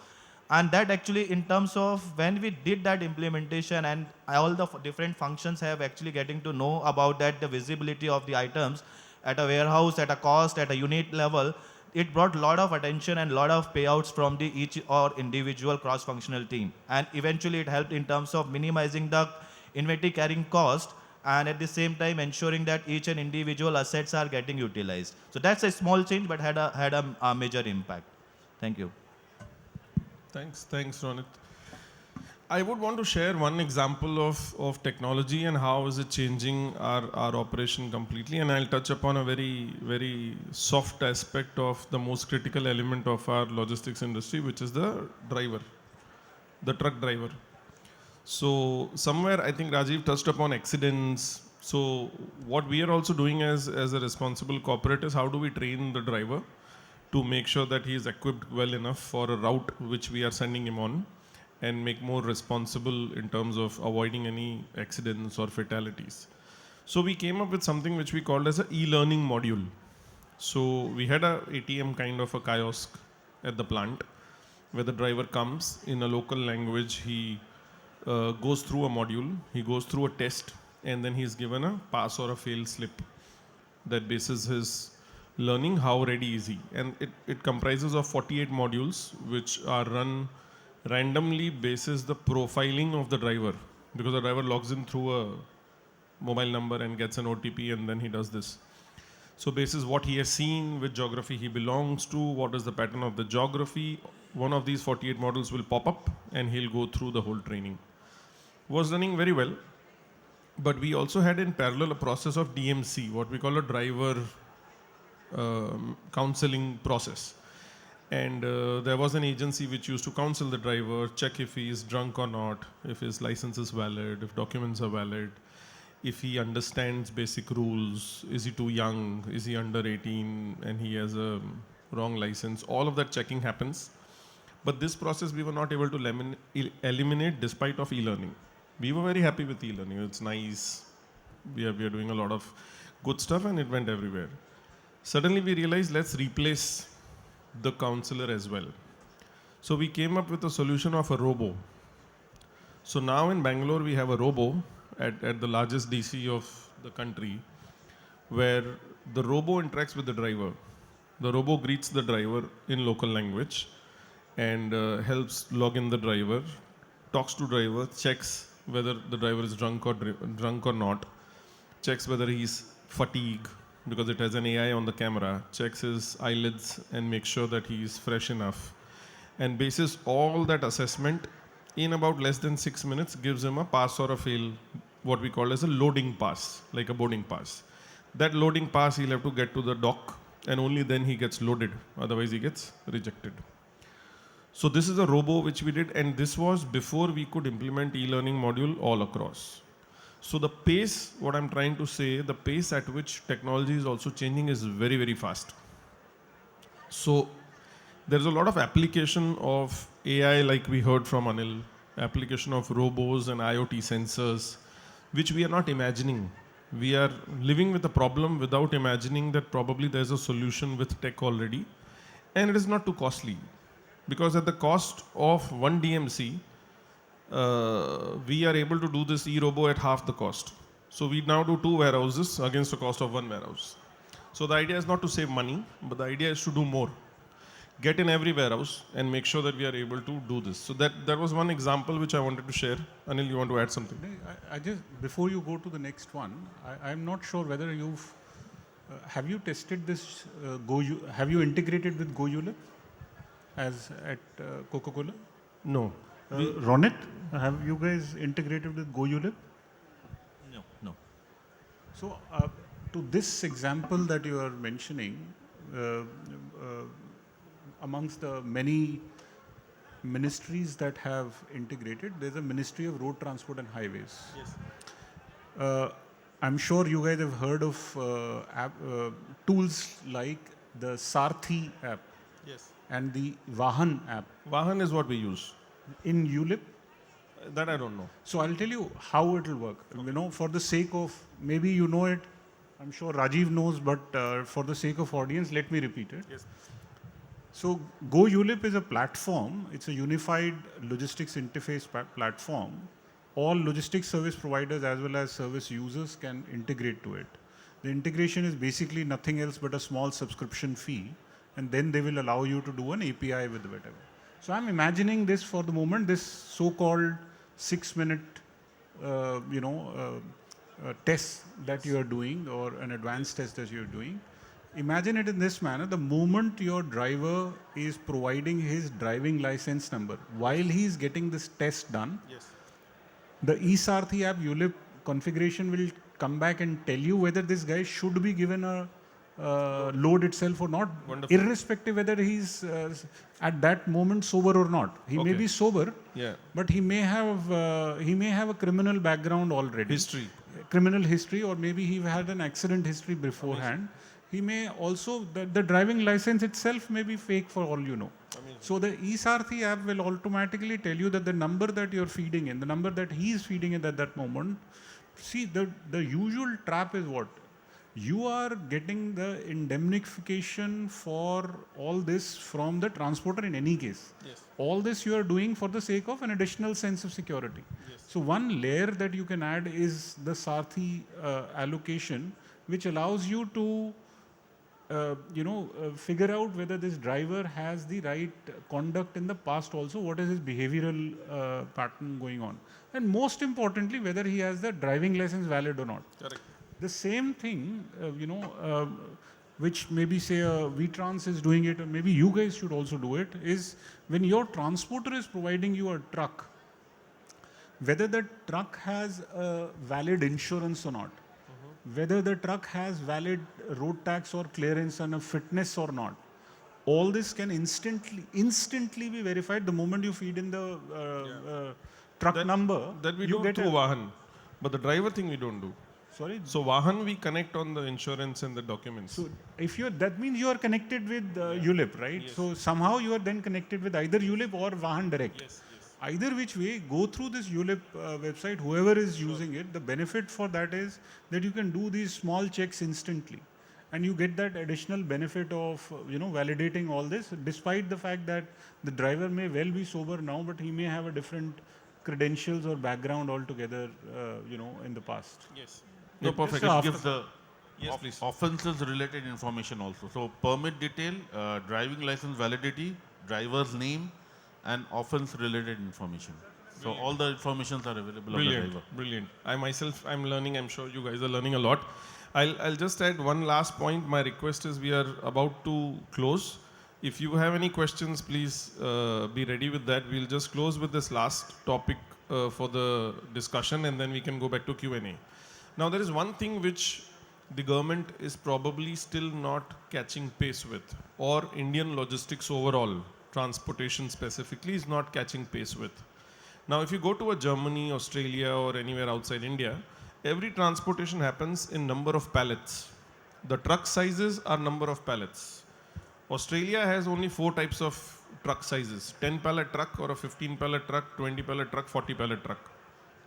And that actually, in terms of when we did that implementation and all the different functions have actually getting to know about that, the visibility of the items at a warehouse, at a cost, at a unit level, it brought a lot of attention and a lot of payouts from the each or individual cross-functional team. And eventually it helped in terms of minimizing the inventory carrying cost, and at the same time ensuring that each and individual assets are getting utilized. So that's a small change, but had a major impact. Thank you. Thanks, Ronit. I would want to share one example of technology and how is it changing our operation completely. And I'll touch upon a very, very soft aspect of the most critical element of our logistics industry, which is the driver, the truck driver. So somewhere I think Rajiv touched upon accidents. So what we are also doing as a responsible corporate is how do we train the driver to make sure that he is equipped well enough for a route which we are sending him on, and make more responsible in terms of avoiding any accidents or fatalities. So we came up with something which we called as an e-learning module. So we had a ATM kind of a kiosk at the plant where the driver comes in a local language, he goes through a module, he goes through a test, and then he's given a pass or a fail slip that bases his learning how ready is he. And it comprises of 48 modules which are run randomly basis the profiling of the driver, because the driver logs in through a mobile number and gets an OTP, and then he does this. So basis what he has seen, which geography he belongs to, what is the pattern of the geography, one of these 48 models will pop up and he'll go through the whole training. Was running very well, but we also had in parallel a process of DMC, what we call a driver counseling process. And there was an agency which used to counsel the driver, check if he is drunk or not, if his license is valid, if documents are valid, if he understands basic rules, is he too young, is he under 18 and he has a wrong license. All of that checking happens. But this process we were not able to eliminate despite of e-learning. We were very happy with e-learning. It's nice. We are doing a lot of good stuff and it went everywhere. Suddenly we realized let's replace the counselor as well. So we came up with a solution of a robo. So now in Bangalore we have a robo at the largest DC of the country where the robo interacts with the driver. The robo greets the driver in local language and helps log in the driver, talks to driver, checks whether the driver is drunk or not, checks whether he's fatigued because it has an AI on the camera, checks his eyelids and makes sure that he is fresh enough. And bases all that assessment in about less than 6 minutes gives him a pass or a fail, what we call as a loading pass, like a boarding pass. That loading pass he'll have to get to the dock and only then he gets loaded, otherwise he gets rejected. So this is a robo which we did, and this was before we could implement e-learning module all across. So the pace, what I'm trying to say, the pace at which technology is also changing is very, very fast. So there's a lot of application of AI, like we heard from Anil, application of robos and IoT sensors, which we are not imagining. We are living with a problem without imagining that probably there's a solution with tech already, and it is not too costly. Because at the cost of one DMC, we are able to do this e-robo at half the cost. So we now do 2 warehouses against the cost of 1 warehouse. So the idea is not to save money, but the idea is to do more. Get in every warehouse and make sure that we are able to do this. So that was one example which I wanted to share. Anil, you want to add something? I just, before you go to the next one, I'm not sure whether you've, have you tested this, have you integrated with GoUlip as at Coca-Cola? No. Ronit, have you guys integrated with GoUlip? No. So, to this example that you are mentioning, amongst the many ministries that have integrated, there's a Ministry of Road Transport and Highways. Yes. I'm sure you guys have heard of tools like the Sarthi app Yes. and the Vahan app Vahan is what we use. in ULIP. That I don't know. So I'll tell you how it will work. You know, for the sake of, maybe you know it, I'm sure Rajiv knows, but for the sake of audience, let me repeat it. Yes. So GoUlip is a platform. It's a unified logistics interface platform. All logistics service providers as well as service users can integrate to it. The integration is basically nothing else but a small subscription fee, and then they will allow you to do an API with whatever. So I'm imagining this for the moment, this so-called 6-minute, test that you are doing, or an advanced test that you're doing. Imagine it in this manner: the moment your driver is providing his driving license number, while he's getting this test done, Yes. the eSarthi app ULIP configuration will come back and tell you whether this guy should be given a load itself or not, Wonderful. irrespective whether he's at that moment sober or not. He may Okay. be sober, Yeah. but he may have a criminal background already, History. criminal history, or maybe he had an accident history beforehand. He may also, the driving license itself may be fake for all you know. Amazing. So the eSarthi app will automatically tell you that the number that you're feeding in, the number that he is feeding in at that moment. See, the usual trap is what? You are getting the indemnification for all this from the transporter in any case. Yes. All this you are doing for the sake of an additional sense of security. Yes. So one layer that you can add is the Sarthi allocation, which allows you to figure out whether this driver has the right conduct in the past also, what is his behavioral pattern going on. And most importantly, whether he has the driving license valid or not. Correct. The same thing, which maybe say VTrans is doing it, or maybe you guys should also do it, is when your transporter is providing you a truck, whether the truck has a valid insurance or not, whether the truck has valid road tax or clearance and a fitness or not, all this can instantly be verified the moment you feed in the truck number. That we you do get through a- Vahan. But the driver thing we don't do. Sorry. So Vahan, we connect on the insurance and the documents. So if you're, that means you are connected with ULIP, right? Yes. So somehow you are then connected with either ULIP or Vahan Direct. Yes, yes. Either which way, go through this ULIP website, whoever is using it, the benefit for that is that you can do these small checks instantly. And you get that additional benefit of, validating all this, despite the fact that the driver may well be sober now, but he may have a different credentials or background altogether, in the past. Yes. No, It perfect. just gives the Yes, please. offences related information also. So permit detail, driving license validity, driver's name, and offence related information. So all the informations are available on the Brilliant, driver. brilliant. I myself, I'm learning. I'm sure you guys are learning a lot. I'll just add one last point. My request is we are about to close. If you have any questions, please be ready with that. We'll just close with this last topic for the discussion, and then we can go back to Q&A. Now, there is one thing which the government is probably still not catching pace with, or Indian logistics overall, transportation specifically, is not catching pace with. Now, if you go to a Germany, Australia, or anywhere outside India, every transportation happens in number of pallets. The truck sizes are number of pallets. Australia has only 4 types of truck sizes: 10 pallet truck or a 15 pallet truck, 20 pallet truck, 40 pallet truck.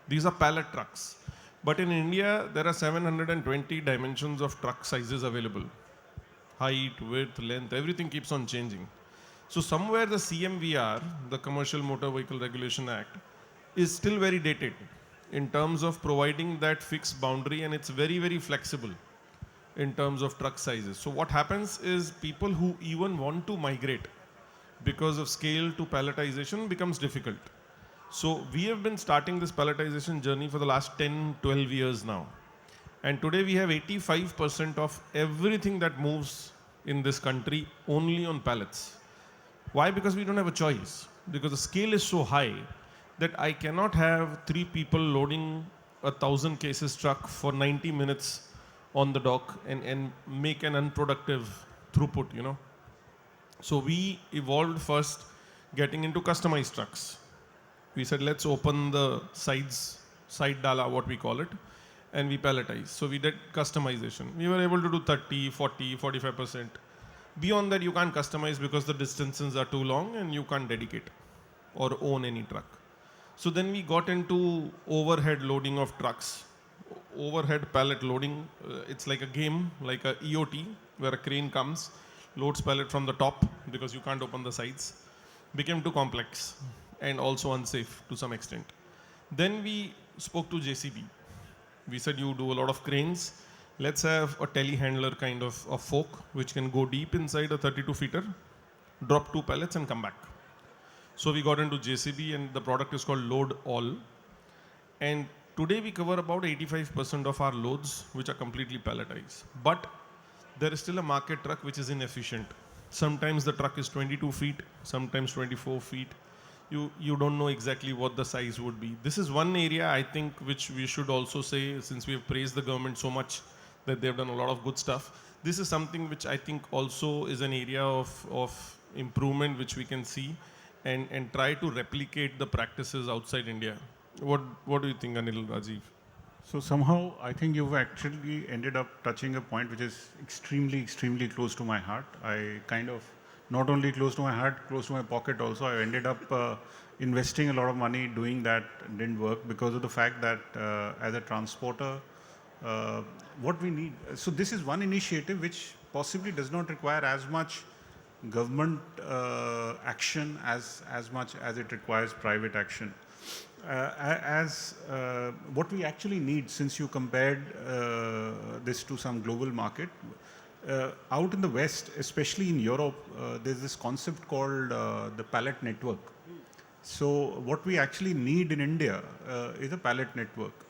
These are pallet trucks. But in India, there are 720 dimensions of truck sizes available. Height, width, length, everything keeps on changing. So somewhere the CMVR, the Commercial Motor Vehicle Regulation Act, is still very dated in terms of providing that fixed boundary, and it's very, very flexible in terms of truck sizes. So what happens is people who even want to migrate because of scale to palletization becomes difficult. So we have been starting this palletization journey for the last 10, 12 years now. And today we have 85% of everything that moves in this country only on pallets. Why? Because we don't have a choice. Because the scale is so high that I cannot have 3 people loading a 1,000 cases truck for 90 minutes on the dock and make an unproductive throughput. So we evolved first getting into customized trucks. We said, let's open the side dala, what we call it, and we palletize. So we did customization. We were able to do 30, 40, 45%. Beyond that, you can't customize because the distances are too long and you can't dedicate or own any truck. So then we got into overhead loading of trucks. Overhead pallet loading, it's like a game, like a EOT, where a crane comes, loads pallet from the top because you can't open the sides. Became too complex and also unsafe to some extent. Then we spoke to JCB. We said, you do a lot of cranes. Let's have a telehandler kind of a fork which can go deep inside a 32-feeter, drop 2 pallets and come back. So we got into JCB, and the product is called Load All. And today we cover about 85% of our loads which are completely palletized. But there is still a market truck which is inefficient. Sometimes the truck is 22 feet, sometimes 24 feet. You don't know exactly what the size would be. This is one area I think which we should also say, since we have praised the government so much that they've done a lot of good stuff. This is something which I think also is an area of improvement which we can see and try to replicate the practices outside India. What do you think, Anil, Rajiv? So somehow, I think you've actually ended up touching a point which is extremely, extremely close to my heart. I kind of, not only close to my heart, close to my pocket also. I ended up investing a lot of money doing that. Didn't work because of the fact that as a transporter, what we need, so this is one initiative which possibly does not require as much government action as much as it requires private action. What we actually need, since you compared this to some global market, out in the West, especially in Europe, there's this concept called the pallet network. So what we actually need in India is a pallet network.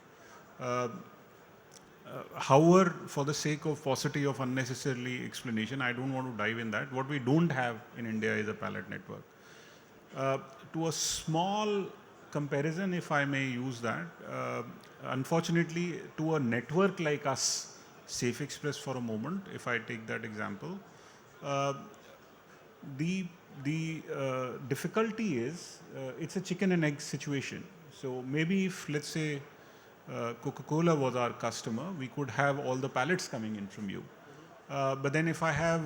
However, for the sake of paucity of unnecessarily explanation, I don't want to dive in that. What we don't have in India is a pallet network. To a small comparison, if I may use that, unfortunately, to a network like us, Safe Express for a moment, if I take that example, the difficulty is it's a chicken and egg situation. So maybe if, let's say, Coca-Cola was our customer, we could have all the pallets coming in from you. But then if I have,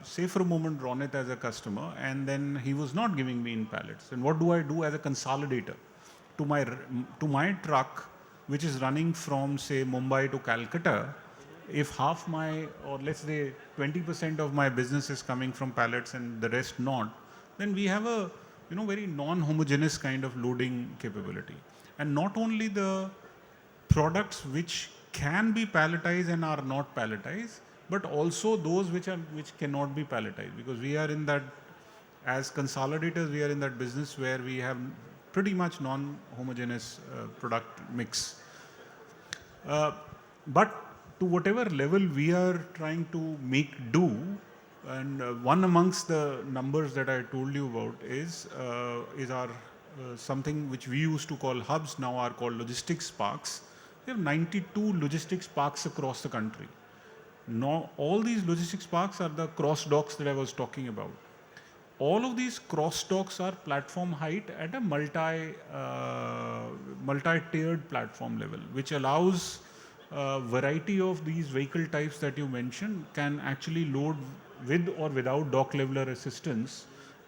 say for a moment, Ronit as a customer, and then he was not giving me in pallets, then what do I do as a consolidator? To my truck, which is running from, say, Mumbai to Calcutta, if half my, or let's say 20% of my business is coming from pallets and the rest not, then we have a very non-homogeneous kind of loading capability. And not only the products which can be palletized and are not palletized, but also those which cannot be palletized, because we are in that, as consolidators, we are in that business where we have pretty much non-homogeneous product mix. But to whatever level we are trying to make do, and one amongst the numbers that I told you about is our something which we used to call hubs, now are called logistics parks. We have 92 logistics parks across the country. Now, all these logistics parks are the cross docks that I was talking about. All of these cross docks are platform height at a multi-tiered platform level, which allows variety of these vehicle types that you mentioned can actually load with or without dock leveler assistance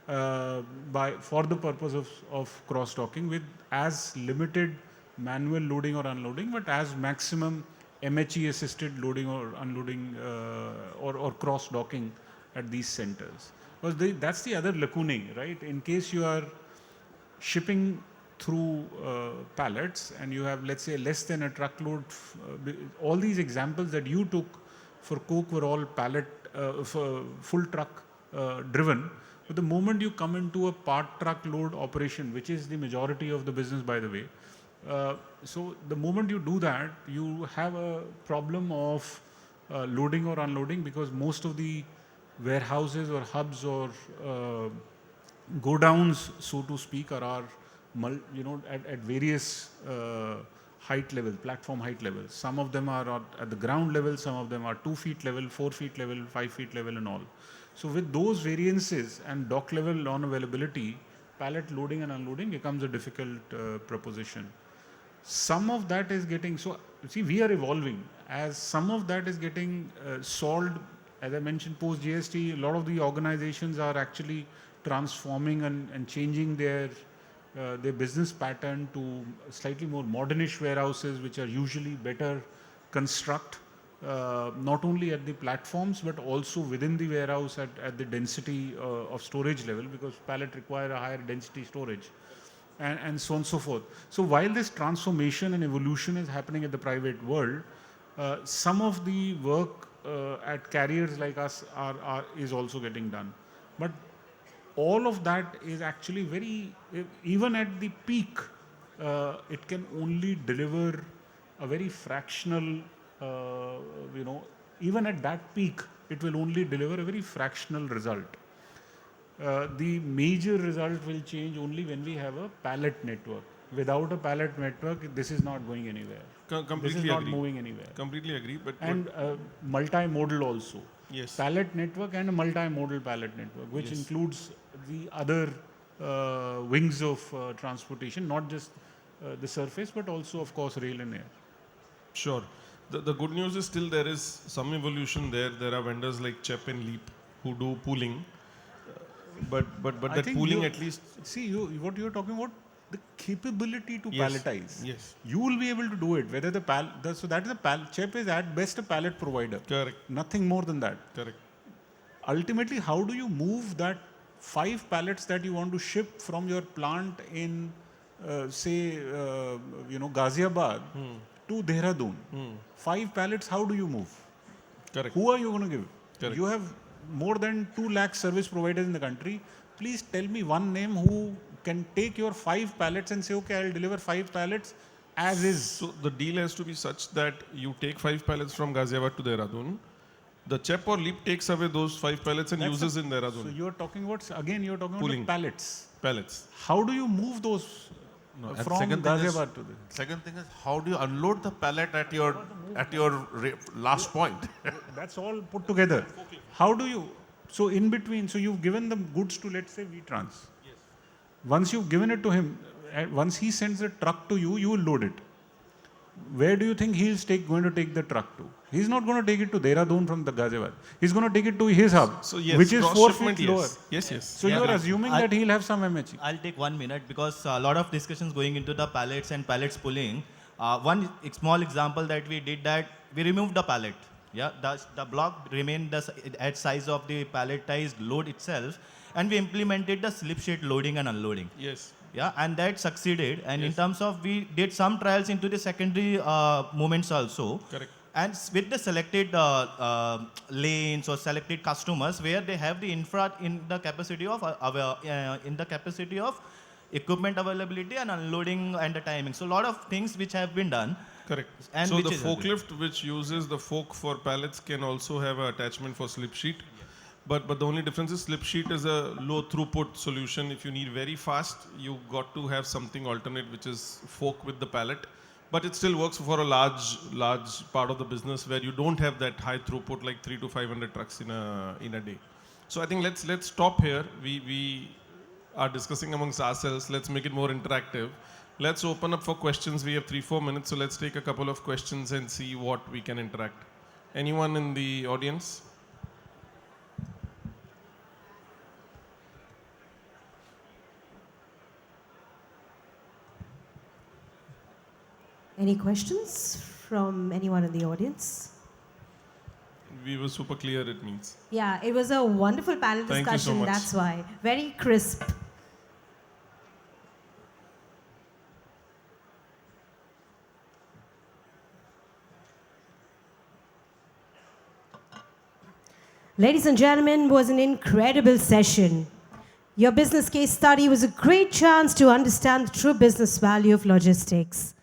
for the purpose of cross docking, with as limited manual loading or unloading, but as maximum MHE assisted loading or unloading or cross docking at these centers. Because that's the other lacunae, right? In case you are shipping through pallets and you have, let's say, less than a truckload, all these examples that you took for Coke were all pallet, full truck driven. But the moment you come into a part truckload operation, which is the majority of the business, by the way, so the moment you do that, you have a problem of loading or unloading, because most of the warehouses or hubs or godowns, so to speak, are at various height levels, platform height levels. Some of them are at the ground level, some of them are 2 feet level, 4 feet level, 5 feet level and all. So with those variances and dock level non-availability, pallet loading and unloading becomes a difficult proposition. Some of that is getting, so see, we are evolving. As some of that is getting solved, as I mentioned, post GST, a lot of the organizations are actually transforming and changing their business pattern to slightly more modernish warehouses, which are usually better construct, not only at the platforms, but also within the warehouse at the density of storage level, because pallet require a higher density storage. And so on and so forth. So while this transformation and evolution is happening at the private world, some of the work at carriers like us is also getting done. But all of that is actually very, even at the peak, it can only deliver a very fractional, even at that peak, it will only deliver a very fractional result. The major result will change only when we have a pallet network. Without a pallet network, this is not going anywhere. Completely This is not agree. moving anywhere. Completely agree. But And multimodal also. yes, Pallet network and a multimodal pallet network, which Yes. includes the other wings of transportation, not just the surface, but also, of course, rail and air. sure. The good news is still there is some evolution there. There are vendors like CHEP and LEAP who do pooling. But I that think pooling you- at least, See, what you're talking about, the capability to Yes. palletize. Yes. You will be able to do it. Whether so that is CHEP is at best a pallet provider. correct, Nothing more than that. correct. Ultimately, how do you move that 5 pallets that you want to ship from your plant in, say, Ghaziabad to Dehradun? 5 pallets, how do you move? Correct. Who are you going to give? Correct. You have more than 2 lakh service providers in the country. Please tell me one name who can take your 5 pallets and say, okay, I'll deliver 5 pallets as is. So the deal has to be such that you take 5 pallets from Ghaziabad to Dehradun. The CHEP or LEAP takes away those 5 pallets and That's uses a- in Dehradun. So you're talking about, again, you're talking Pooling. about the pallets. Pallets. How do you move those And from second thing is- Ghaziabad to the... Second thing is, how do you unload the pallet at your last point? That's all put together. How do you... So in between, so you've given the goods to, let's say, VTrans. Yes. Once you've given it to him, once he sends a truck to you, you will load it. where do you think he's going to take the truck to? He's not going to take it to Dehradun from the Ghaziabad. He's going to take it to his hub, So yes, which is 4 cross-shipment, feet lower. yes. Yes, yes. So you are assuming that he'll have some MHE. I'll take 1 minute because a lot of discussions going into the pallets and pallets pulling. One small example that we did that we removed the pallet. Yeah, the block remained at size of the palletized load itself, and we implemented the slip sheet loading and unloading. Yes. Yeah, and that succeeded. And in Yes. terms of, we did some trials into the secondary movements also. Correct. And with the selected lanes or selected customers where they have the infra in the capacity of equipment availability and unloading and the timing. So a lot of things which have been done. Correct. And So which the is forklift which uses the fork for pallets can also have an attachment for slip sheet. But the only difference is slip sheet is a low throughput solution. If you need very fast, you got to have something alternate, which is fork with the pallet. But it still works for a large part of the business where you don't have that high throughput, like 300 to 500 trucks in a day. So I think let's stop here. We are discussing amongst ourselves. Let's make it more interactive. Let's open up for questions. We have 3-4 minutes, so let's take a couple of questions and see what we can interact. Anyone in the audience? Any questions from anyone in the audience? We were super clear, it means. Yeah, it was a wonderful panel Thank you so discussion, much. that's why. Very crisp. Ladies and gentlemen, was an incredible session. Your business case study was a great chance to understand the true business value of logistics.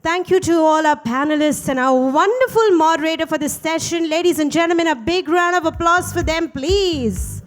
Thank you to all our panelists and our wonderful moderator for this session. Ladies and gentlemen, a big round of applause for them, please.